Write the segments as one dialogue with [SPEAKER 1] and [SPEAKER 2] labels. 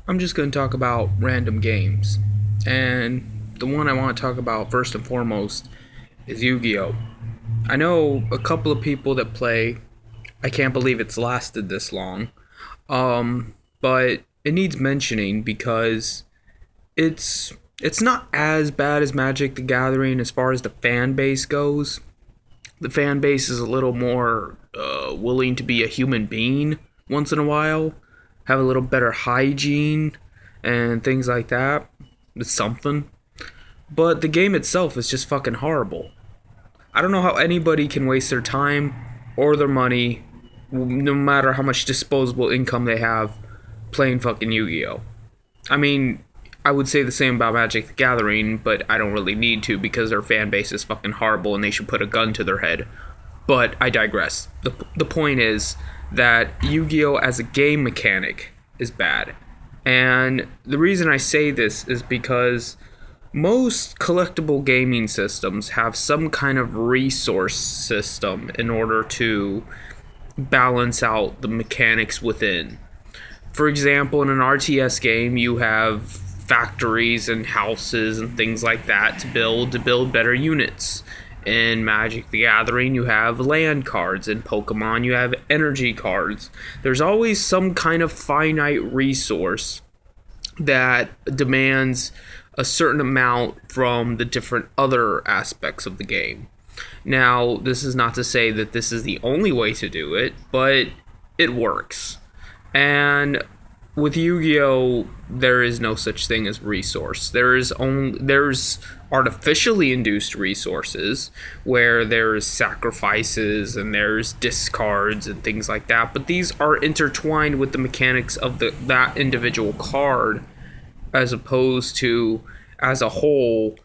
[SPEAKER 1] I'm just going to talk about random games. And the one I want to talk about first and foremost is Yu-Gi-Oh! I know a couple of people that play. I can't believe it's lasted this long. But it needs mentioning because it's not as bad as Magic the Gathering as far as the fan base goes. The fan base is a little more willing to be a human being once in a while, have a little better hygiene and things like that. It's something. But the game itself is just fucking horrible. I don't know how anybody can waste their time or their money, no matter how much disposable income they have, playing fucking Yu-Gi-Oh! I mean, I would say the same about Magic the Gathering, but I don't really need to because their fan base is fucking horrible and they should put a gun to their head. But I digress. The point is that Yu-Gi-Oh! As a game mechanic is bad. And the reason I say this is because most collectible gaming systems have some kind of resource system in order to balance out the mechanics within. For example, in an RTS game, you have factories and houses and things like that to build better units. In Magic the Gathering, you have land cards. In Pokemon, you have energy cards. There's always some kind of finite resource that demands a certain amount from the different other aspects of the game. Now, this is not to say that this is the only way to do it, but it works. And with Yu-Gi-Oh, there is no such thing as resource. There's artificially induced resources where there's sacrifices and there's discards and things like that, but these are intertwined with the mechanics of that individual card as opposed to as a whole,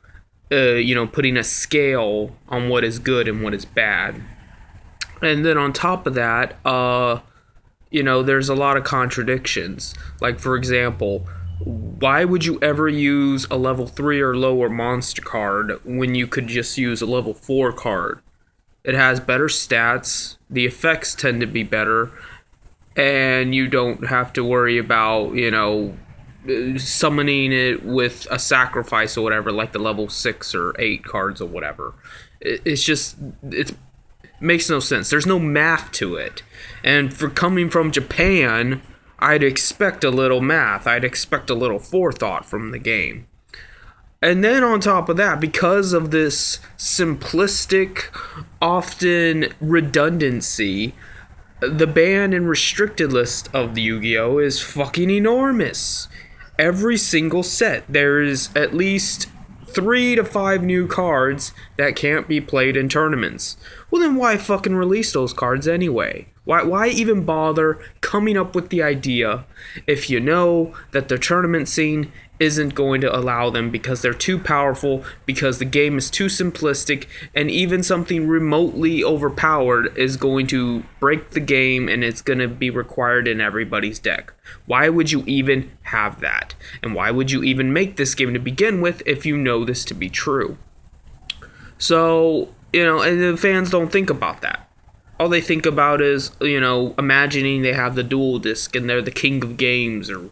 [SPEAKER 1] putting a scale on what is good and what is bad. And then on top of that, there's a lot of contradictions. Like, for example, why would you ever use a level 3 or lower monster card when you could just use a level 4 card? It has better stats, the effects tend to be better, and you don't have to worry about, summoning it with a sacrifice or whatever, like the level 6 or 8 cards or whatever. It makes no sense. There's no math to it. And for coming from Japan, I'd expect a little math. I'd expect a little forethought from the game. And then on top of that, because of this simplistic, often redundancy, the ban and restricted list of the Yu-Gi-Oh! Is fucking enormous. Every single set, there is at least 3 to 5 new cards that can't be played in tournaments. Well, then why fucking release those cards anyway? Why even bother coming up with the idea if you know that the tournament scene isn't going to allow them because they're too powerful, because the game is too simplistic, and even something remotely overpowered is going to break the game and it's going to be required in everybody's deck? Why would you even have that? And why would you even make this game to begin with if you know this to be true? So, and the fans don't think about that. All they think about is, imagining they have the dual disc and they're the king of games or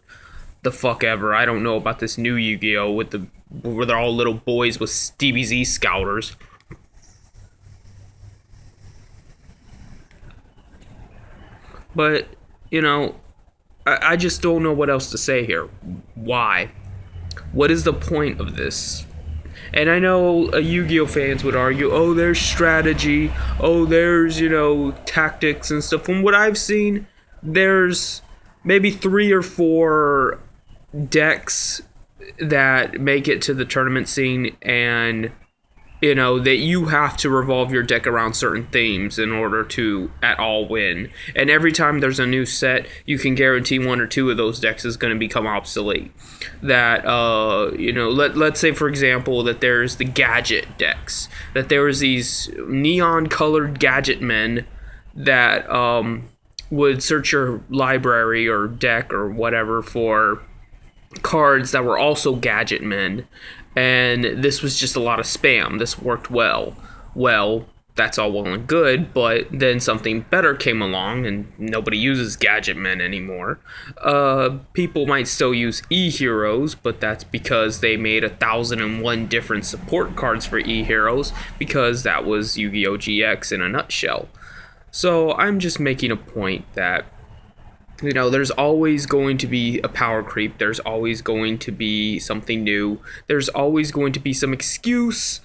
[SPEAKER 1] the fuck ever. I don't know about this new Yu-Gi-Oh! Where they're all little boys with Stevie Z scouters. But, I just don't know what else to say here. Why? What is the point of this? And I know Yu-Gi-Oh! Fans would argue, oh, there's strategy, oh, there's, tactics and stuff. From what I've seen, there's maybe 3 or 4 decks that make it to the tournament scene, and that you have to revolve your deck around certain themes in order to at all win. And every time there's a new set, you can guarantee 1 or 2 of those decks is going to become obsolete. That let's say, for example, that there's the gadget decks, that there's these neon colored gadget men that would search your library or deck or whatever for cards that were also gadget men, and this was just a lot of spam. This worked well. that's all well and good, but then something better came along and nobody uses gadget men anymore. People might still use e-heroes, but that's because they made 1,001 different support cards for e-heroes, because that was Yu-Gi-Oh! GX in a nutshell. So I'm just making a point that, there's always going to be a power creep. There's always going to be something new. There's always going to be some excuse,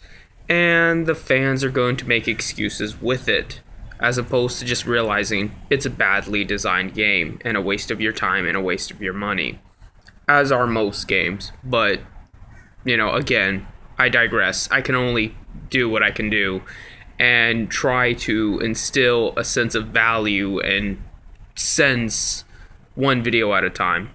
[SPEAKER 1] and the fans are going to make excuses with it, as opposed to just realizing it's a badly designed game and a waste of your time and a waste of your money, as are most games. But, again, I digress. I can only do what I can do and try to instill a sense of value and sense one video at a time.